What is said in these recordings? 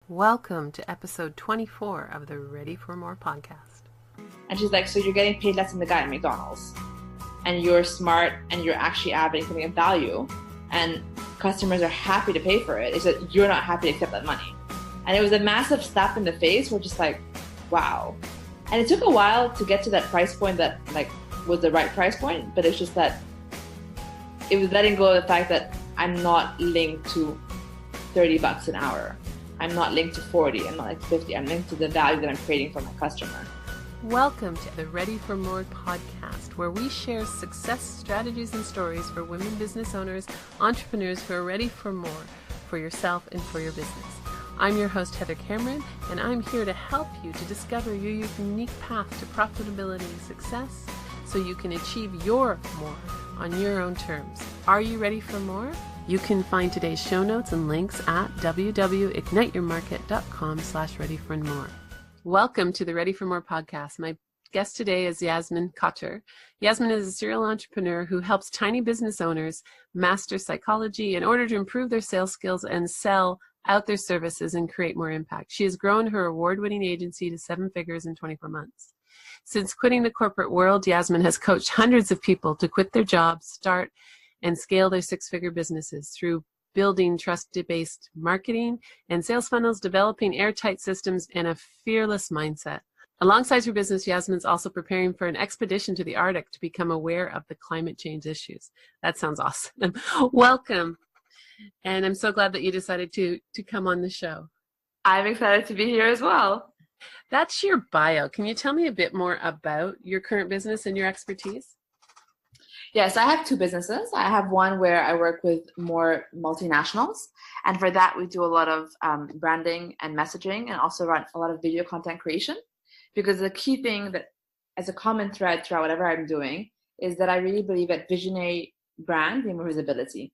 Welcome to episode 24 of the Ready for More podcast. And she's like, so you're getting paid less than the guy at McDonald's. And you're smart and you're actually adding something of value. And customers are happy to pay for it. It's that you're not happy to accept that money. And it was a massive slap in the face. We're just like, wow. And it took a while to get to that price point that like was the right price point. But it's just that it was letting go of the fact that I'm not linked to $30 an hour. I'm not linked to 40. I'm not linked to 50. I'm linked to the value that I'm creating for my customer. Welcome to the Ready for More podcast, where we share success strategies and stories for women business owners, entrepreneurs who are ready for more for yourself and for your business. I'm your host, Heather Cameron, and I'm here to help you to discover your unique path to profitability and success so you can achieve your more on your own terms. Are you ready for more? You can find today's show notes and links at www.igniteyourmarket.com/readyformore. Welcome to the Ready for More podcast. My guest today is Yasmine Khater. Yasmine is a serial entrepreneur who helps tiny business owners master psychology in order to improve their sales skills and sell out their services and create more impact. She has grown her award-winning agency to 7 figures in 24 months. Since quitting the corporate world, Yasmine has coached hundreds of people to quit their jobs, start and scale their 6-figure businesses through building trust-based marketing and sales funnels, developing airtight systems, and a fearless mindset. Alongside her business, Yasmine's also preparing for an expedition to the Arctic to become aware of the climate change issues. That sounds awesome. Welcome. And I'm so glad that you decided to come on the show. I'm excited to be here as well. That's your bio. Can you tell me a bit more about your current business and your expertise? Yes, I have 2 businesses. I have one where I work with more multinationals. And for that, we do a lot of branding and messaging and also run a lot of video content creation. Because the key thing that as a common thread throughout whatever I'm doing is that I really believe that visionary brand needs more visibility.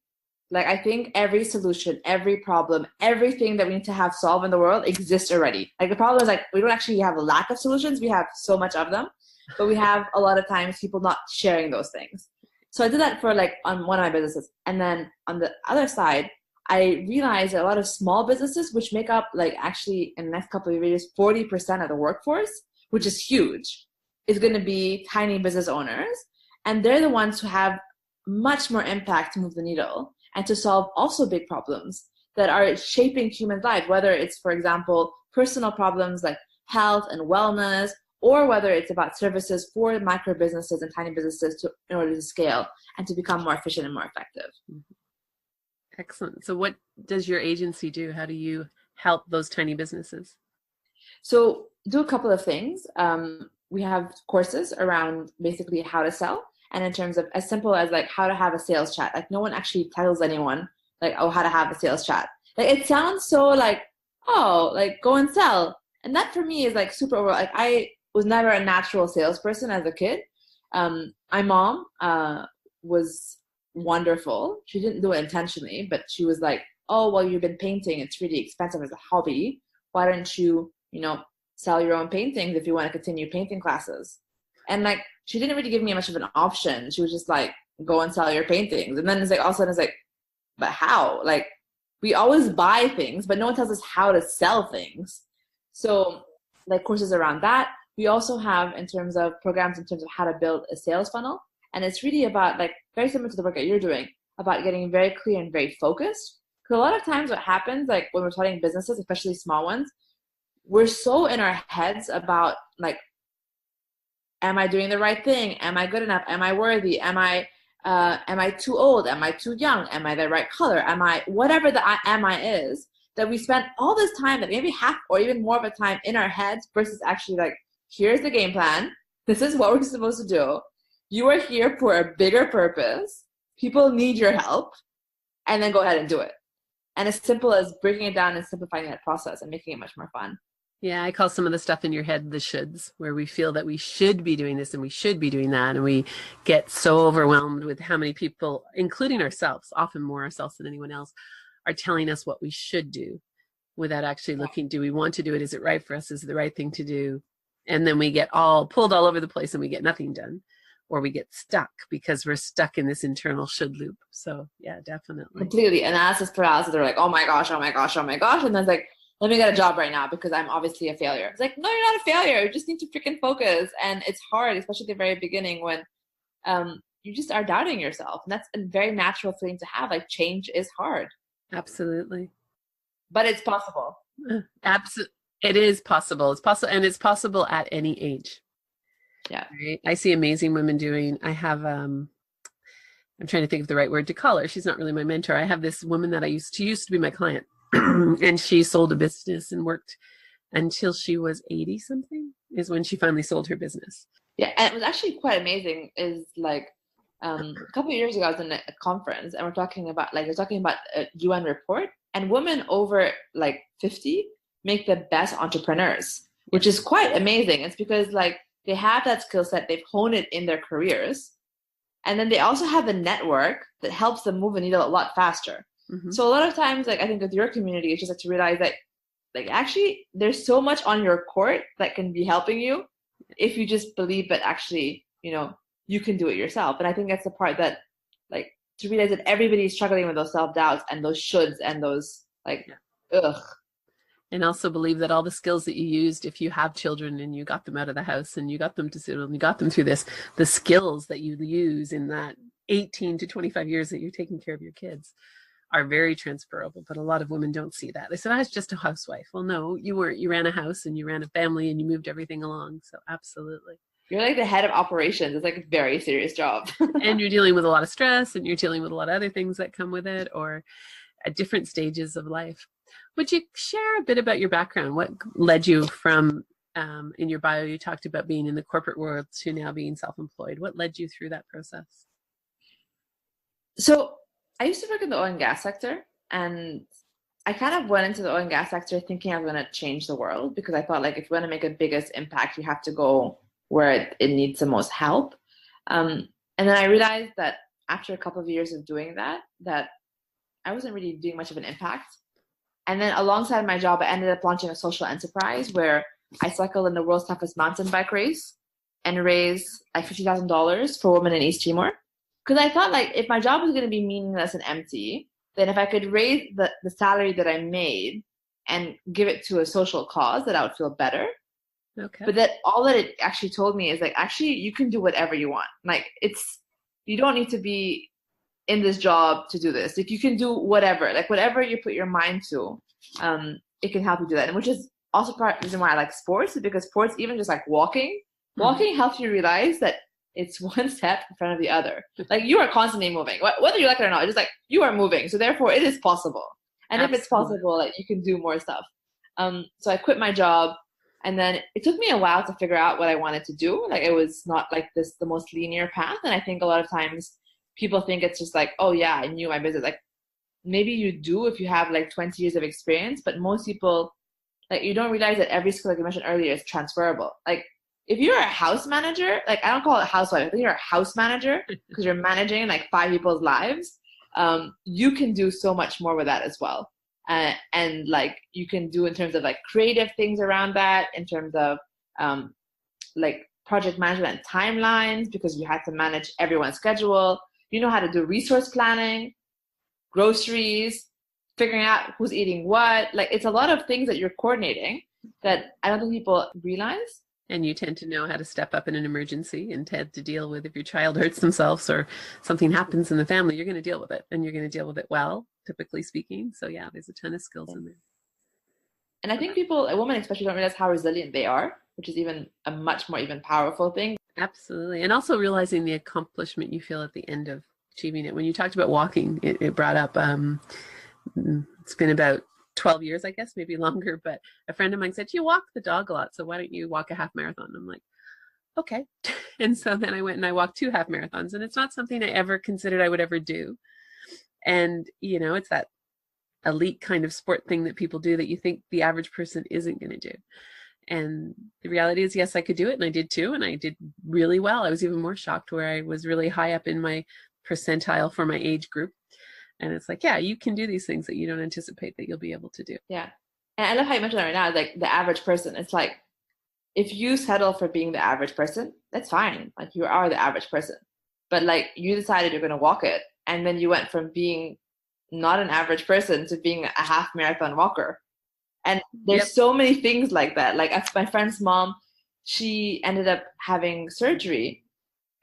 Like I think every solution, every problem, everything that we need to have solved in the world exists already. Like the problem is like we don't actually have a lack of solutions. We have so much of them. But we have a lot of times people not sharing those things. So I did that for like on one of my businesses. And then on the other side, I realized that a lot of small businesses, which make up like actually in the next couple of years, 40% of the workforce, which is huge, is going to be tiny business owners. And they're the ones who have much more impact to move the needle and to solve also big problems that are shaping human life, whether it's, for example, personal problems like health and wellness, or whether it's about services for micro businesses and tiny businesses in order to scale and to become more efficient and more effective. Excellent. So what does your agency do? How do you help those tiny businesses? So do a couple of things. We have courses around basically how to sell, and in terms of as simple as like how to have a sales chat. Like no one actually tells anyone like, oh, how to have a sales chat. Like it sounds so like, oh, like go and sell. And that for me is like super over. Like I was never a natural salesperson as a kid. My mom was wonderful. She didn't do it intentionally, but she was like, oh, well, you've been painting. It's really expensive as a hobby. Why don't you, sell your own paintings if you want to continue painting classes? And like, she didn't really give me much of an option. She was just like, go and sell your paintings. And then it's like, all of a sudden it's like, but how? Like, we always buy things, but no one tells us how to sell things. So like courses around that. We also have in terms of programs in terms of how to build a sales funnel. And it's really about like very similar to the work that you're doing about getting very clear and very focused. Because a lot of times what happens like when we're starting businesses, especially small ones, we're so in our heads about like, am I doing the right thing? Am I good enough? Am I worthy? Am I too old? Am I too young? Am I the right color? Am I whatever the am I is, that we spend all this time, that maybe half or even more of a time in our heads versus actually like, here's the game plan. This is what we're supposed to do. You are here for a bigger purpose. People need your help. And then go ahead and do it. And as simple as breaking it down and simplifying that process and making it much more fun. Yeah, I call some of the stuff in your head the shoulds, where we feel that we should be doing this and we should be doing that. And we get so overwhelmed with how many people, including ourselves, often more ourselves than anyone else, are telling us what we should do without actually looking, do we want to do it? Is it right for us? Is it the right thing to do? And then we get all pulled all over the place and we get nothing done, or we get stuck because we're stuck in this internal should loop. So yeah, definitely. Completely. Analysis paralysis. They're like, oh my gosh, oh my gosh, oh my gosh. And then it's like, let me get a job right now because I'm obviously a failure. It's like, no, you're not a failure. You just need to freaking focus. And it's hard, especially at the very beginning when you just are doubting yourself. And that's a very natural feeling to have. Like change is hard. Absolutely. But it's possible. Absolutely. It is possible. It's possible. And it's possible at any age. Yeah. Right? I see amazing women doing, I have, I'm trying to think of the right word to call her. She's not really my mentor. I have this woman that used to be my client and she sold a business and worked until she was 80 something is when she finally sold her business. Yeah. And it was actually quite amazing is like, a couple of years ago, I was in a conference and we're talking about a UN report, and women over like 50 make the best entrepreneurs, which is quite amazing. It's because like they have that skill set, they've honed it in their careers, and then they also have a network that helps them move the needle a lot faster. Mm-hmm. So a lot of times, like I think with your community, it's just like to realize that like actually there's so much on your court that can be helping you if you just believe that actually, you can do it yourself. And I think that's the part that like to realize that everybody's struggling with those self-doubts and those shoulds and those like ugh. And also believe that all the skills that you used, if you have children and you got them out of the house and you got them to sit and you got them through this, the skills that you use in that 18 to 25 years that you're taking care of your kids are very transferable. But a lot of women don't see that. They said, I was just a housewife. Well, no, you weren't. You ran a house and you ran a family and you moved everything along. So absolutely. You're like the head of operations. It's like a very serious job. And you're dealing with a lot of stress and you're dealing with a lot of other things that come with it or at different stages of life. Would you share a bit about your background? What led you from, in your bio, you talked about being in the corporate world to now being self-employed. What led you through that process? So I used to work in the oil and gas sector, and I kind of went into the oil and gas sector thinking I was going to change the world because I thought like if you want to make a biggest impact, you have to go where it needs the most help. And then I realized that after a couple of years of doing that I wasn't really doing much of an impact. And then alongside my job, I ended up launching a social enterprise where I cycled in the world's toughest mountain bike race and raised like $50,000 for women in East Timor. Because I thought like if my job was going to be meaningless and empty, then if I could raise the salary that I made and give it to a social cause, that I would feel better. Okay. But that all that it actually told me is like, actually, you can do whatever you want. Like you don't need to be in this job to do this. Like you can do whatever, like whatever you put your mind to, it can help you do that. And which is also part of the reason why I like sports, is because sports, even just like walking helps you realize that it's one step in front of the other. Like you are constantly moving, whether you like it or not. It's just like you are moving. So therefore it is possible. And Absolutely. If it's possible, like you can do more stuff. So I quit my job. And then it took me a while to figure out what I wanted to do. Like it was not like the most linear path. And I think a lot of times people think it's just like, oh yeah, I knew my business. Like maybe you do if you have like 20 years of experience, but most people, like you don't realize that every skill, like you mentioned earlier, is transferable. Like if you're a house manager, like I don't call it housewife, I think you're a house manager because you're managing like 5 people's lives. You can do so much more with that as well. And like you can do in terms of like creative things around that, in terms of like project management and timelines, because you had to manage everyone's schedule. You know how to do resource planning, groceries, figuring out who's eating what. Like it's a lot of things that you're coordinating that I don't think people realize. And you tend to know how to step up in an emergency and tend to deal with if your child hurts themselves or something happens in the family, you're going to deal with it, and you're going to deal with it well, typically speaking. So yeah, there's a ton of skills in there. And I think people, women especially, don't realize how resilient they are, which is even a much more even powerful thing. Absolutely. And also realizing the accomplishment you feel at the end of achieving it. When you talked about walking, it brought up, it's been about 12 years, I guess, maybe longer, but a friend of mine said, you walk the dog a lot, so why don't you walk a half marathon? I'm like, okay. And so then I went and I walked 2 half marathons, and it's not something I ever considered I would ever do. And, it's that elite kind of sport thing that people do that you think the average person isn't going to do. And the reality is, yes, I could do it, and I did too, and I did really well. I was even more shocked where I was really high up in my percentile for my age group. And it's like, yeah, you can do these things that you don't anticipate that you'll be able to do. Yeah. And I love how you mentioned that right now, like the average person. It's like, if you settle for being the average person, that's fine. Like you are the average person. But like you decided you're going to walk it. And then you went from being not an average person to being a half marathon walker. And Yep. there's so many things like that. Like my friend's mom, she ended up having surgery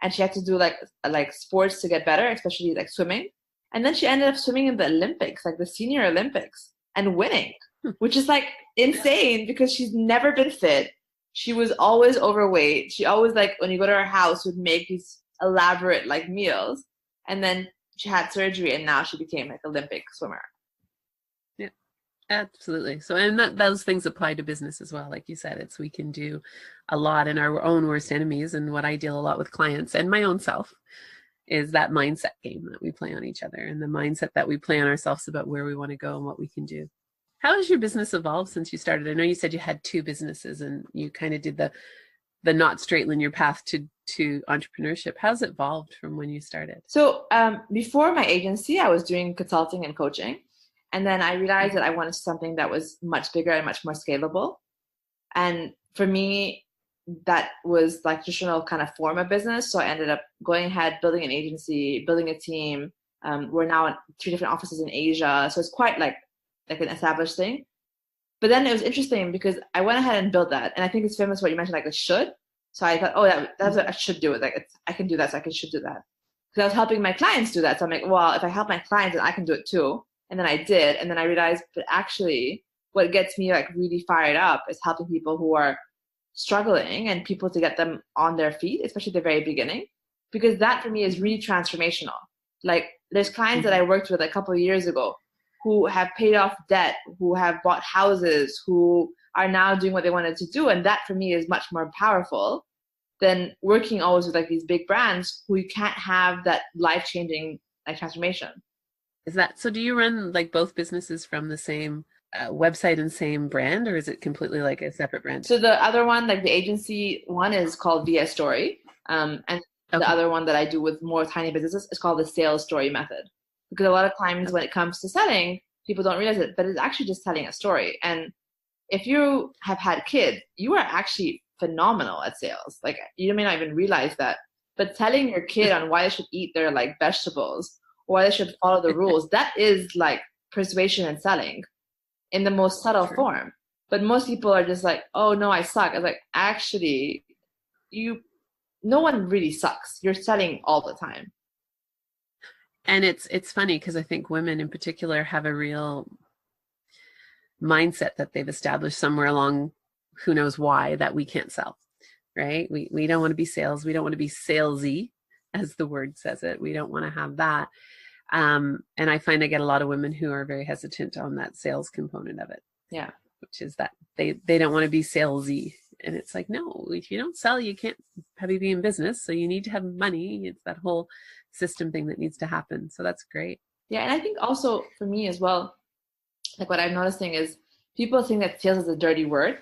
and she had to do like sports to get better, especially like swimming. And then she ended up swimming in the Olympics, like the senior Olympics, and winning, which is like insane because she's never been fit. She was always overweight. She always, like, when you go to her house, would make these elaborate like meals. And then she had surgery and now she became like Olympic swimmer. Yeah, absolutely. So, and those things apply to business as well. Like you said, we can do a lot in our own worst enemies. And what I deal a lot with clients and my own self is that mindset game that we play on each other, and the mindset that we play on ourselves about where we want to go and what we can do. How has your business evolved since you started? I know you said you had 2 businesses and you kind of did the not straight linear path to entrepreneurship. How's it evolved from when you started? So before my agency, I was doing consulting and coaching. And then I realized that I wanted something that was much bigger and much more scalable. And for me, that was like traditional kind of form of business. So I ended up going ahead, building an agency, building a team. We're now in 3 different offices in Asia. So it's quite like an established thing. But then it was interesting because I went ahead and built that. And I think it's famous what you mentioned, like a should. So I thought, oh, that's what I should do. Like I can do that, so I should do that. Because I was helping my clients do that. So I'm like, well, if I help my clients, then I can do it too. And then I did. And then I realized, but actually, what gets me like really fired up is helping people who are struggling and people to get them on their feet, especially at the very beginning. Because that for me is really transformational. Like there's clients that I worked with a couple of years ago who have paid off debt, who have bought houses, who are now doing what they wanted to do. And that for me is much more powerful than working always with like these big brands who you can't have that life-changing like transformation. Is that so? Do you run like both businesses from the same website and same brand, or is it completely like a separate brand? So the other one, like the agency one, is called VS Story. And the other one that I do with more tiny businesses is called the sales story method. Because a lot of times when it comes to selling, people don't realize it, but it's actually just telling a story. And if you have had kids, you are actually phenomenal at sales. Like you may not even realize that, but telling your kid on why they should eat their like vegetables or why they should follow the rules, that is like persuasion and selling in the most subtle form. But most people are just like, oh no, I suck. I was like, actually, no one really sucks. You're selling all the time. And it's funny because I think women in particular have a real mindset that they've established somewhere along who knows why that we can't sell, right? We don't want to be sales. We don't want to be salesy, as the word says it. We don't want to have that. And I find I get a lot of women who are very hesitant on that sales component of it. Yeah. Which is that they don't want to be salesy. And it's like, no, if you don't sell, you can't probably be in business. So you need to have money. It's that whole system thing that needs to happen. So that's great. Yeah. And I think also for me as well, like what I'm noticing is people think that sales is a dirty word.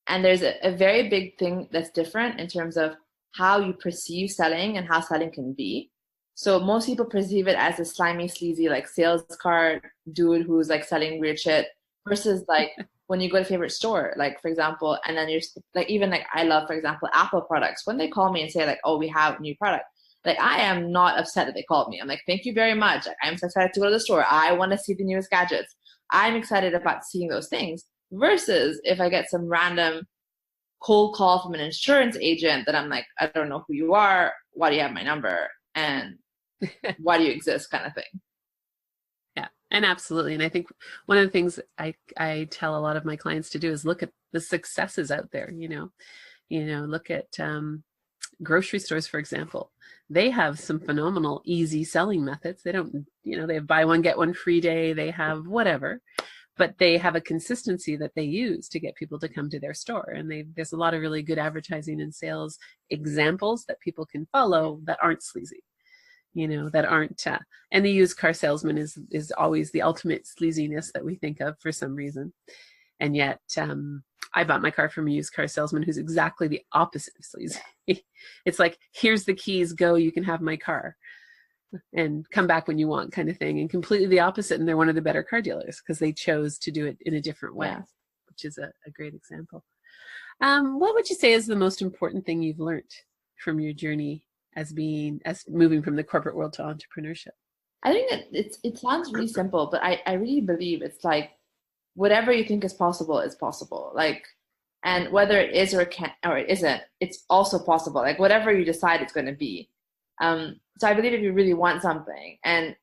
And there's a very big thing that's different in terms of how you perceive selling and how selling can be. So most people perceive it as a slimy, sleazy, like sales card dude who's like selling weird shit versus like when you go to a favorite store, like for example, and then you're like, even like I love, for example, Apple products. When they call me and say like, oh, we have a new product, like I am not upset that they called me. I'm like, thank you very much. I'm so excited to go to the store. I want to see the newest gadgets. I'm excited about seeing those things versus if I get some random cold call from an insurance agent that I'm like, I don't know who you are. Why do you have my number? And why do you exist kind of thing. Yeah, and absolutely. And I think one of the things I tell a lot of my clients to do is look at the successes out there, look at grocery stores, for example. They have some phenomenal easy selling methods. They don't, they have buy one, get one free day. They have whatever, but they have a consistency that they use to get people to come to their store. And there's a lot of really good advertising and sales examples that people can follow that aren't sleazy. That aren't, and the used car salesman is always the ultimate sleaziness that we think of for some reason. And yet, I bought my car from a used car salesman who's exactly the opposite of sleazy. It's like, here's the keys, go, you can have my car and come back when you want kind of thing. And completely the opposite. And they're one of the better car dealers because they chose to do it in a different way, which is a great example. What would you say is the most important thing you've learned from your journey as moving from the corporate world to entrepreneurship? I think that it sounds really simple, but I really believe it's like whatever you think is possible is possible. Like, and whether it is or can or it isn't, it's also possible. Like whatever you decide it's going to be. So I believe if you really want something and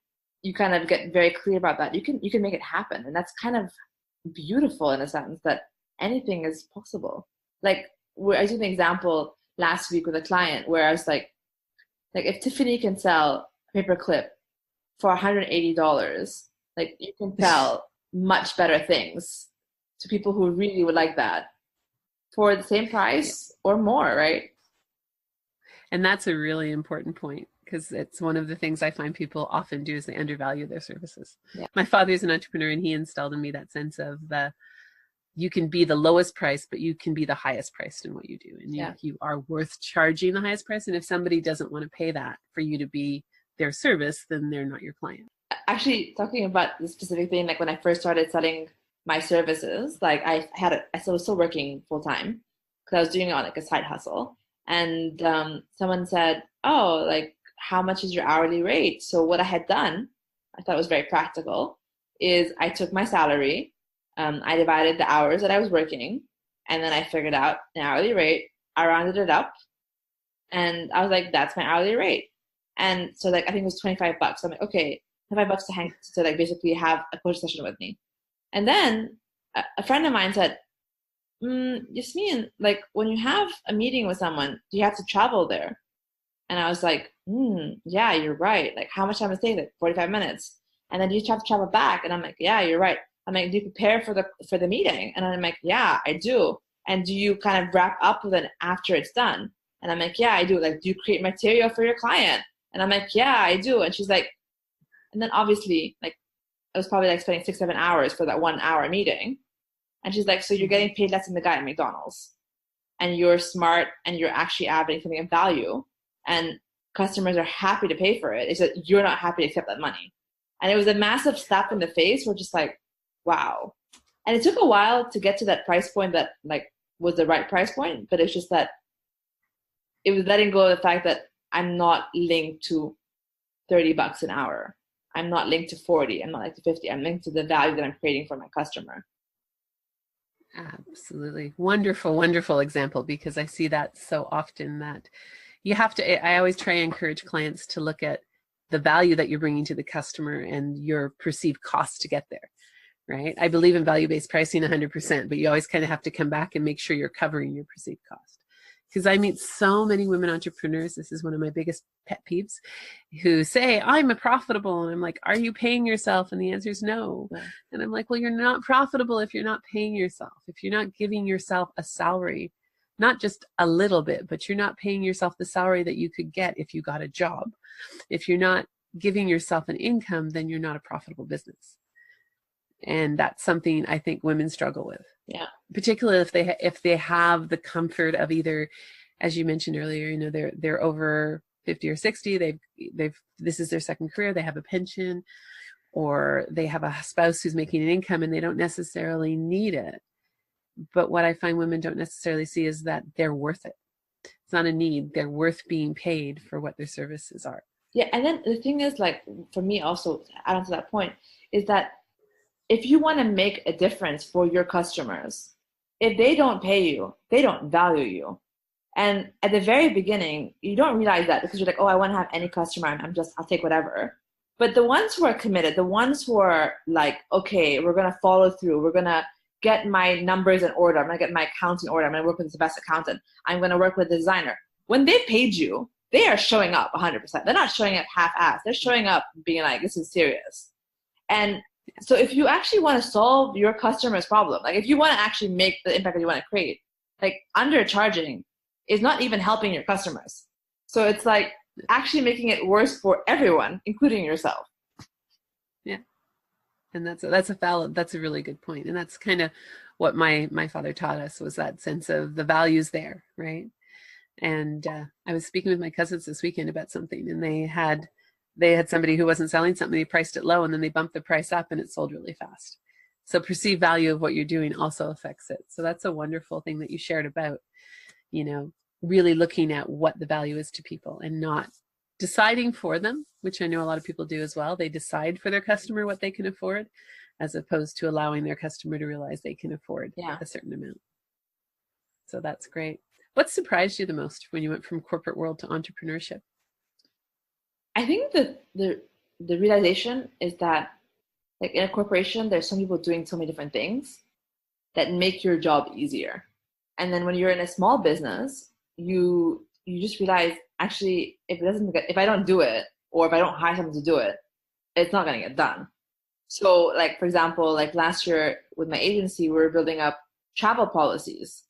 you kind of get very clear about that, you can make it happen, and that's kind of beautiful in a sense that anything is possible. Like I did an example last week with a client where I was like if Tiffany can sell a paper clip for $180, like you can sell much better things to people who really would like that for the same price or more, right? And that's a really important point, because it's one of the things I find people often do is they undervalue their services. Yeah. My father's an entrepreneur, and he instilled in me that sense of you can be the lowest price, but you can be the highest priced in what you do. And you are worth charging the highest price. And if somebody doesn't want to pay that for you to be their service, then they're not your client. Actually, talking about the specific thing, like when I first started selling my services, like I was still working full time because I was doing it on like a side hustle. And someone said, oh, like, how much is your hourly rate? So what I had done, I thought was very practical, is I took my salary, I divided the hours that I was working, and then I figured out an hourly rate. I rounded it up, and I was like, that's my hourly rate. And so like I think it was $25. I'm like, okay, $25 to like basically have a coaching session with me. And then a friend of mine said, Yasmine, like when you have a meeting with someone, do you have to travel there? And I was like, yeah, you're right. Like how much time does it take? Like 45 minutes. And then do you have to travel back? And I'm like, yeah, you're right. I'm like, do you prepare for the meeting? And I'm like, yeah, I do. And do you kind of wrap up with it after it's done? And I'm like, yeah, I do. Like, do you create material for your client? And I'm like, yeah, I do. And she's like, and then obviously, like, I was probably like spending 6-7 hours for that 1 hour meeting. And she's like, so you're getting paid less than the guy at McDonald's, and you're smart and you're actually adding something of value, and customers are happy to pay for it. It's that you're not happy to accept that money. And it was a massive slap in the face. We're just like, wow. And it took a while to get to that price point that like was the right price point, but it's just that it was letting go of the fact that I'm not linked to $30 an hour. I'm not linked to 40. I'm not linked to 50. I'm linked to the value that I'm creating for my customer. Absolutely. Wonderful, wonderful example, because I see that so often that you have to, I always try and encourage clients to look at the value that you're bringing to the customer and your perceived cost to get there, right? I believe in value-based pricing 100%, but you always kind of have to come back and make sure you're covering your perceived cost. Because I meet so many women entrepreneurs, this is one of my biggest pet peeves, who say, I'm a profitable. And I'm like, are you paying yourself? And the answer is no. Yeah. And I'm like, well, you're not profitable if you're not paying yourself, if you're not giving yourself a salary, not just a little bit, but you're not paying yourself the salary that you could get if you got a job. If you're not giving yourself an income, then you're not a profitable business. And that's something I think women struggle with. Yeah. Particularly if they have the comfort of either, as you mentioned earlier, you know, they're over 50 or 60, they've this is their second career, they have a pension, or they have a spouse who's making an income and they don't necessarily need it. But what I find women don't necessarily see is that they're worth it. It's not a need. They're worth being paid for what their services are. Yeah. And then the thing is, like, for me also, to add on to that point, is that if you want to make a difference for your customers, if they don't pay you, they don't value you. And at the very beginning, you don't realize that because you're like, oh, I want to have any customer. I'll take whatever. But the ones who are committed, the ones who are like, okay, we're going to follow through. We're going to get my numbers in order. I'm going to get my accounts in order. I'm going to work with the best accountant. I'm going to work with the designer. When they paid you, they are showing up 100%. They're not showing up half-assed. They're showing up being like, this is serious. And so if you actually want to solve your customer's problem, like if you want to actually make the impact that you want to create, like undercharging is not even helping your customers. So it's like actually making it worse for everyone, including yourself. Yeah. And that's a really good point. And that's kind of what my father taught us, was that sense of the values there, right? And I was speaking with my cousins this weekend about something, and they had somebody who wasn't selling something, they priced it low, and then they bumped the price up and it sold really fast. So perceived value of what you're doing also affects it. So that's a wonderful thing that you shared about, you know, really looking at what the value is to people and not deciding for them, which I know a lot of people do as well. They decide for their customer what they can afford as opposed to allowing their customer to realize they can afford Yeah. a certain amount. So that's great. What surprised you the most when you went from corporate world to entrepreneurship? I think that the realization is that like in a corporation, there's some people doing so many different things that make your job easier. And then when you're in a small business, you just realize actually if I don't do it, or if I don't hire someone to do it, it's not gonna get done. So like for example, like last year with my agency, we were building up travel policies.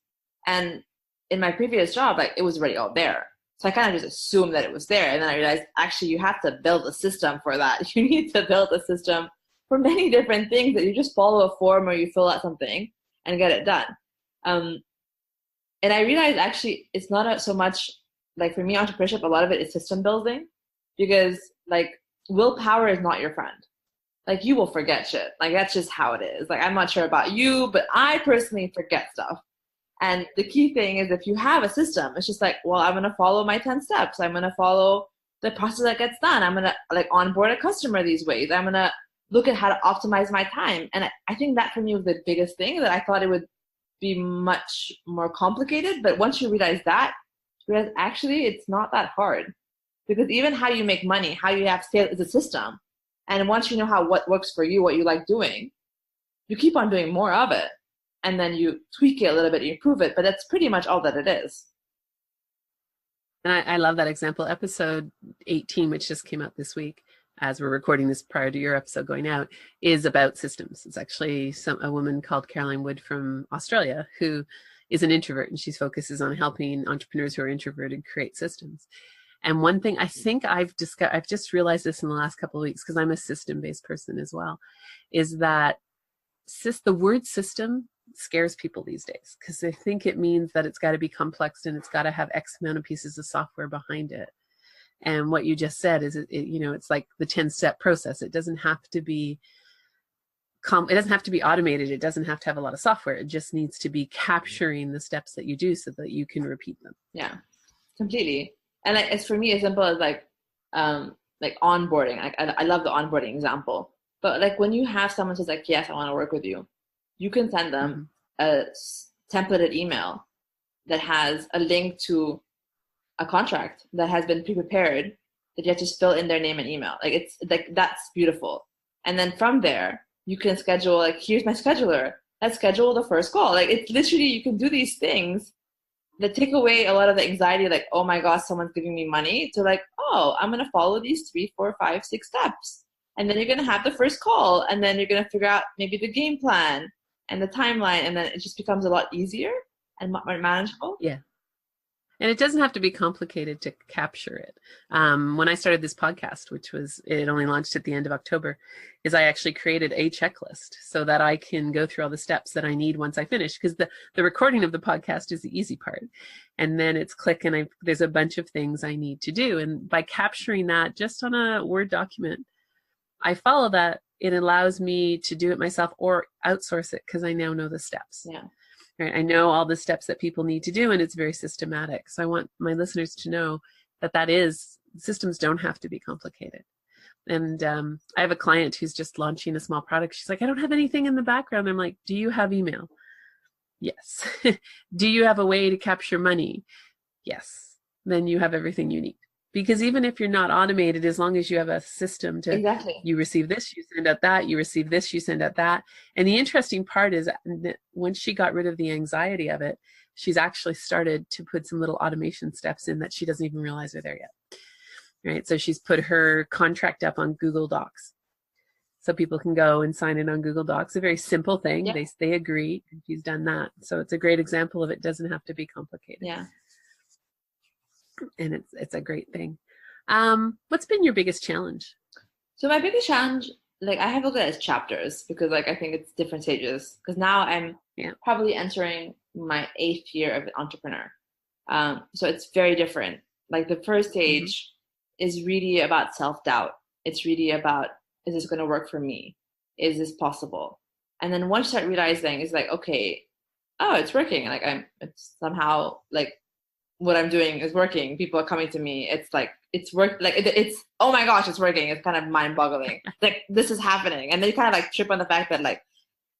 And in my previous job, like it was already all there. So I kind of just assumed that it was there. And then I realized actually you have to build a system for that. You need to build a system for many different things that you just follow a form or you fill out something and get it done. And I realized actually it's not so much like for me, entrepreneurship, a lot of it is system building, because like willpower is not your friend. Like you will forget shit. Like that's just how it is. Like I'm not sure about you, but I personally forget stuff. And the key thing is if you have a system, it's just like, well, I'm going to follow my 10 steps. I'm going to follow the process that gets done. I'm going to like onboard a customer these ways. I'm going to look at how to optimize my time. And I think that for me was the biggest thing, that I thought it would be much more complicated. But once you realize that, you realize actually it's not that hard, because even how you make money, how you have sales is a system. And once you know what works for you, what you like doing, you keep on doing more of it. And then you tweak it a little bit, you improve it, but that's pretty much all that it is. And I love that example. Episode 18, which just came out this week, as we're recording this prior to your episode going out, is about systems. It's actually a woman called Caroline Wood from Australia who is an introvert, and she focuses on helping entrepreneurs who are introverted create systems. And one thing I think I've just realized this in the last couple of weeks, because I'm a system-based person as well, is that the word system scares people these days, because they think it means that it's got to be complex and it's got to have X amount of pieces of software behind it. And what you just said is, it's like the 10-step process. It doesn't have to be it doesn't have to be automated. It doesn't have to have a lot of software. It just needs to be capturing the steps that you do so that you can repeat them. Yeah, completely. And it's for me as simple as like onboarding. Like I love the onboarding example. But like when you have someone says like, yes, I want to work with you, you can send them a templated email that has a link to a contract that has been pre-prepared, that you have to just fill in their name and email. Like it's like, that's beautiful. And then from there, you can schedule, like, here's my scheduler. Let's schedule the first call. Like it's literally, you can do these things that take away a lot of the anxiety, like, oh my gosh, someone's giving me money, to like, oh, I'm going to follow these 3, 4, 5, 6 steps. And then you're going to have the first call, and then you're going to figure out maybe the game plan and the timeline, and then it just becomes a lot easier and more manageable. Yeah. And it doesn't have to be complicated to capture it. When I started this podcast, it only launched at the end of October, is I actually created a checklist so that I can go through all the steps that I need once I finish, because the recording of the podcast is the easy part. And then it's click, and there's a bunch of things I need to do. And by capturing that just on a Word document, I follow that. It allows me to do it myself or outsource it, because I now know the steps. Yeah. Right. I know all the steps that people need to do, and it's very systematic. So I want my listeners to know that systems don't have to be complicated. And I have a client who's just launching a small product. She's like, I don't have anything in the background. I'm like, do you have email? Yes. Do you have a way to capture money? Yes. Then you have everything you need. Because even if you're not automated, as long as you have a system to, exactly. You receive this, you send out that, you receive this, you send out that. And the interesting part is that once she got rid of the anxiety of it, she's actually started to put some little automation steps in that she doesn't even realize are there yet. Right? So she's put her contract up on Google Docs, so people can go and sign in on Google Docs. A very simple thing. Yeah. They agree. She's done that. So it's a great example of it doesn't have to be complicated. Yeah. And it's a great thing. What's been your biggest challenge? So my biggest challenge, like I have looked at it as chapters, because like I think it's different stages. Because now I'm probably entering my 8th year of an entrepreneur. So it's very different. Like the first stage is really about self-doubt. It's really about, is this going to work for me? Is this possible? And then once you start realizing, it's like, okay, oh, it's working. Like it's somehow like what I'm doing is working. People are coming to me. It's like, it's work. Like it's, oh my gosh, it's working. It's kind of mind boggling. Like this is happening. And then you kind of like trip on the fact that like,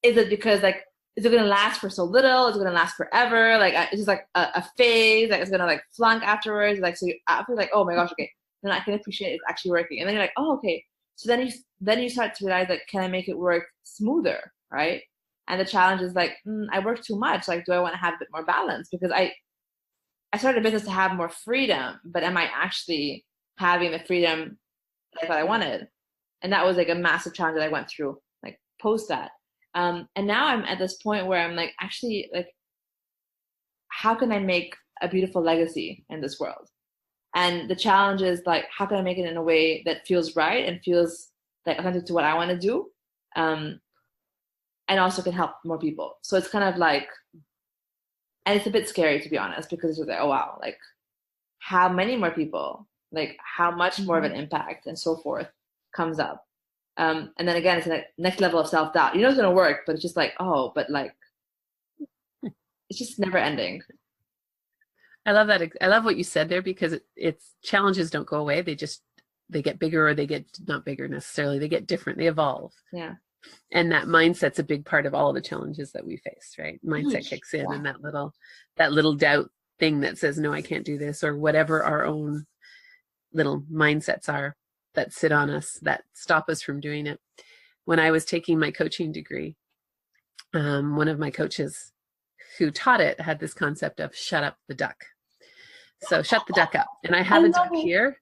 is it because like, is it going to last for so little? Is it going to last forever? Like it's just like a phase. Like it's going to like flunk afterwards. Like, so you after like, oh my gosh, okay. Then I can appreciate it's actually working. And then you're like, oh, okay. So then you start to realize like, can I make it work smoother? Right. And the challenge is like, I work too much. Like, do I want to have a bit more balance? Because I started a business to have more freedom, but am I actually having the freedom that I thought I wanted? And that was like a massive challenge that I went through, like post that. And now I'm at this point where I'm like, actually, like, how can I make a beautiful legacy in this world? And the challenge is like, how can I make it in a way that feels right and feels like authentic to what I want to do? And also can help more people. So it's kind of like, and it's a bit scary to be honest, because it's like, oh wow, like how many more people, like how much more of an impact and so forth comes up. And then again, it's the next level of self-doubt. You know it's gonna work, but it's just like, oh, but like, it's just never ending. I love that. I love what you said there, because it's challenges don't go away. They get bigger, or they get not bigger necessarily. They get different. They evolve. Yeah. And that mindset's a big part of all of the challenges that we face, right? Mindset kicks in, and that little doubt thing that says, no, I can't do this, or whatever our own little mindsets are that sit on us, that stop us from doing it. When I was taking my coaching degree, one of my coaches who taught it had this concept of shut up the duck. So shut the duck up. And I have a duck here.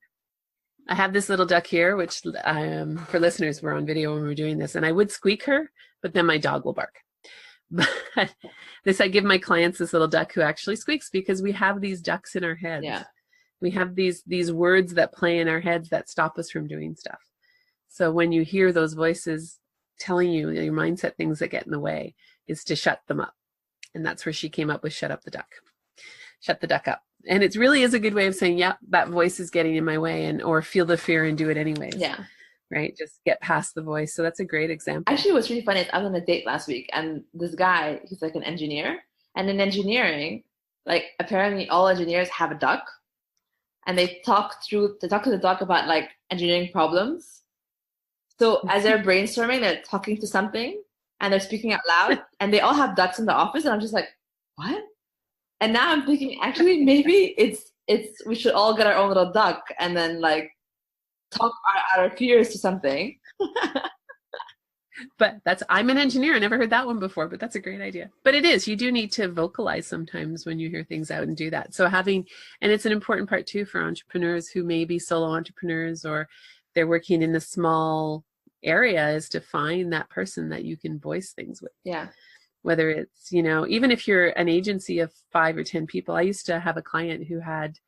I have this little duck here, which for listeners, we're on video when we're doing this, and I would squeak her, but then my dog will bark. But I give my clients this little duck who actually squeaks, because we have these ducks in our heads. Yeah. We have these words that play in our heads that stop us from doing stuff. So when you hear those voices telling you your mindset things that get in the way, is to shut them up. And that's where she came up with shut up the duck. Shut the duck up. And it really is a good way of saying, yeah, that voice is getting in my way, or feel the fear and do it anyways. Yeah. Right. Just get past the voice. So that's a great example. Actually, what's really funny is I was on a date last week, and this guy, he's like an engineer. And in engineering, like apparently all engineers have a duck, and they talk to the duck about like engineering problems. So as they're brainstorming, they're talking to something and they're speaking out loud, and they all have ducks in the office. And I'm just like, what? And now I'm thinking, actually, maybe it's we should all get our own little duck and then like talk our fears to something. But I'm an engineer. I never heard that one before, but that's a great idea. But it is, you do need to vocalize sometimes when you hear things out and do that. So and it's an important part too for entrepreneurs who may be solo entrepreneurs, or they're working in a small area, is to find that person that you can voice things with. Yeah. Whether it's, even if you're an agency of 5 or 10 people. I used to have a client who had,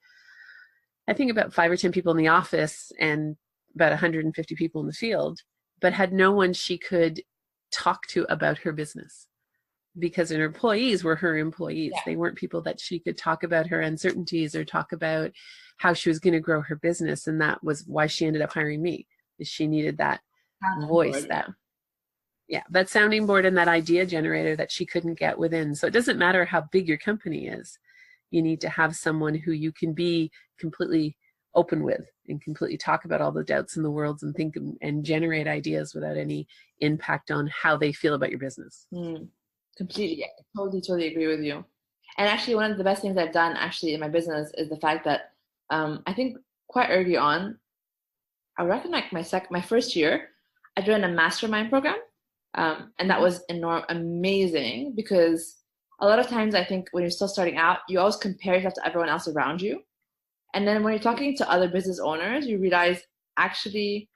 I think, about 5 or 10 people in the office and about 150 people in the field, but had no one she could talk to about her business, because her employees were her employees. Yeah. They weren't people that she could talk about her uncertainties or talk about how she was going to grow her business. And that was why she ended up hiring me, is she needed that voice, that sounding board and that idea generator that she couldn't get within. So it doesn't matter how big your company is. You need to have someone who you can be completely open with and completely talk about all the doubts in the world and think and generate ideas without any impact on how they feel about your business. Completely. I totally agree with you. And actually, one of the best things I've done actually in my business is the fact that I think quite early on, I reckon like my first year, I joined a mastermind program. And that was amazing, because a lot of times I think when you're still starting out, you always compare yourself to everyone else around you. And then when you're talking to other business owners, you realize actually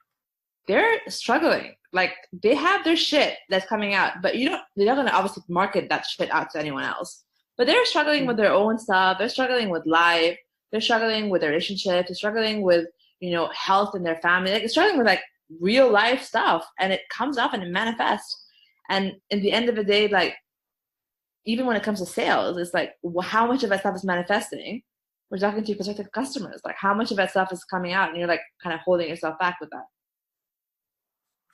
they're struggling. Like they have their shit that's coming out, but they're not going to obviously market that shit out to anyone else. But they're struggling with their own stuff. They're struggling with life. They're struggling with their relationships. They're struggling with, health in their family. Like they're struggling with like real life stuff, and it comes up and it manifests. And in the end of the day, like even when it comes to sales, it's like, well, how much of that stuff is manifesting? We're talking to your prospective customers, like how much of that stuff is coming out, and you're like kind of holding yourself back with that.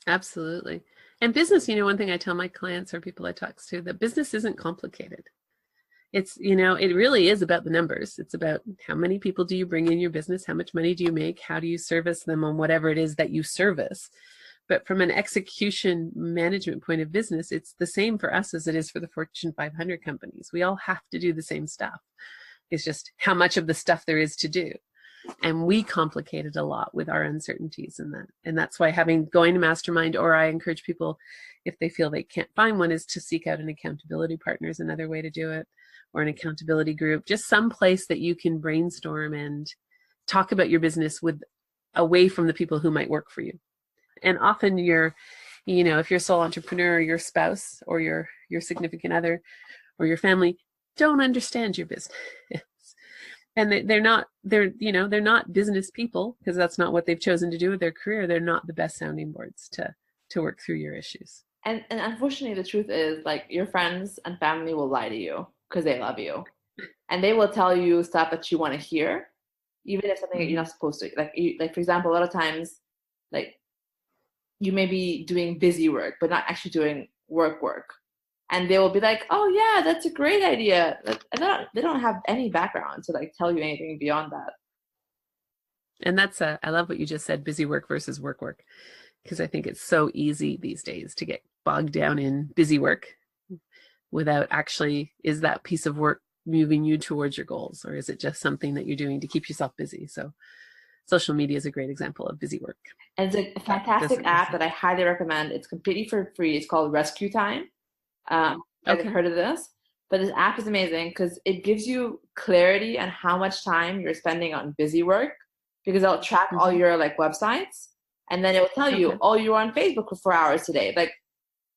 Absolutely. And business, one thing I tell my clients or people I talk to, that business isn't complicated. it's, it really is about the numbers. It's about how many people do you bring in your business? How much money do you make? How do you service them on whatever it is that you service? But from an execution management point of business, it's the same for us as it is for the Fortune 500 companies. We all have to do the same stuff. It's just how much of the stuff there is to do. And we complicate it a lot with our uncertainties in that. And that's why going to mastermind, or I encourage people, if they feel they can't find one, is to seek out an accountability partner is another way to do it, or an accountability group, just some place that you can brainstorm and talk about your business with away from the people who might work for you. And often if you're a sole entrepreneur, or your spouse or your significant other or your family don't understand your business. And they're not business people, because that's not what they've chosen to do with their career. They're not the best sounding boards to work through your issues. And unfortunately, the truth is, like, your friends and family will lie to you because they love you. And they will tell you stuff that you want to hear, even if something that you're not supposed to. Like for example, a lot of times, like, you may be doing busy work, but not actually doing work. And they will be like, oh yeah, that's a great idea. And they don't have any background to like tell you anything beyond that. And I love what you just said, busy work versus work, because I think it's so easy these days to get bogged down in busy work without actually, is that piece of work moving you towards your goals, or is it just something that you're doing to keep yourself busy? So social media is a great example of busy work. And it's a fantastic app that I highly recommend. It's completely for free. It's called Rescue Time. I've heard of this, but this app is amazing because it gives you clarity on how much time you're spending on busy work, because it'll track all your like websites, and then it will tell you, oh, you're on Facebook for 4 hours today. Like,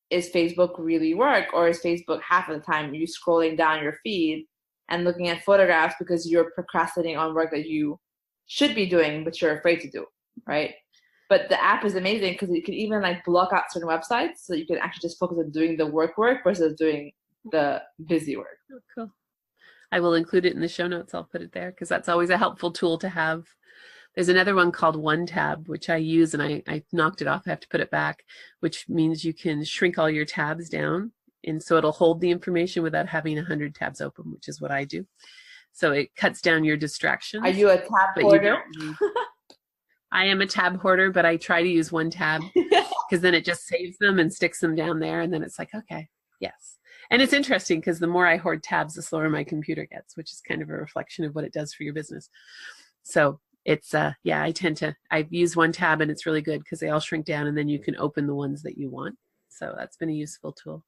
is Facebook really work, or is Facebook half of the time you scrolling down your feed and looking at photographs because you're procrastinating on work that you should be doing but you're afraid to do, right? But the app is amazing because you can even like block out certain websites so you can actually just focus on doing the work versus doing the busy work. Oh, cool. I will include it in the show notes. I'll put it there because that's always a helpful tool to have. There's another one called One Tab, which I use, and I knocked it off. I have to put it back, which means you can shrink all your tabs down. And so it'll hold the information without having 100 tabs open, which is what I do. So it cuts down your distractions. Are you a tab hoarder? I am a tab hoarder, but I try to use one tab because then it just saves them and sticks them down there. And then it's like, okay, yes. And it's interesting because the more I hoard tabs, the slower my computer gets, which is kind of a reflection of what it does for your business. So it's, I use one tab and it's really good because they all shrink down and then you can open the ones that you want. So that's been a useful tool.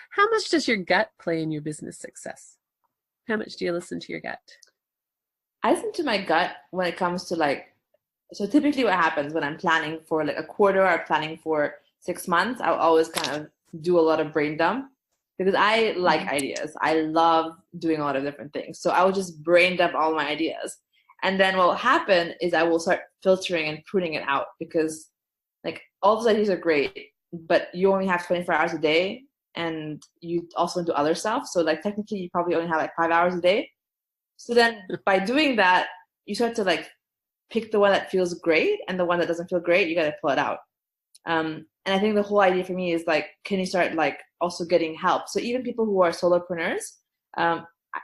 How much does your gut play in your business success? How much do you listen to your gut? I listen to my gut when it comes to so typically what happens when I'm planning for like a quarter or planning for 6 months, I'll always kind of do a lot of brain dump because I like ideas. I love doing a lot of different things. So I will just brain dump all my ideas. And then what will happen is I will start filtering and pruning it out because like all those ideas are great, but you only have 24 hours a day and you also do other stuff. So like technically you probably only have like 5 hours a day. So then by doing that, you start to like pick the one that feels great, and the one that doesn't feel great, you got to pull it out. And I think the whole idea for me is like, can you start like also getting help? So even people who are solopreneurs,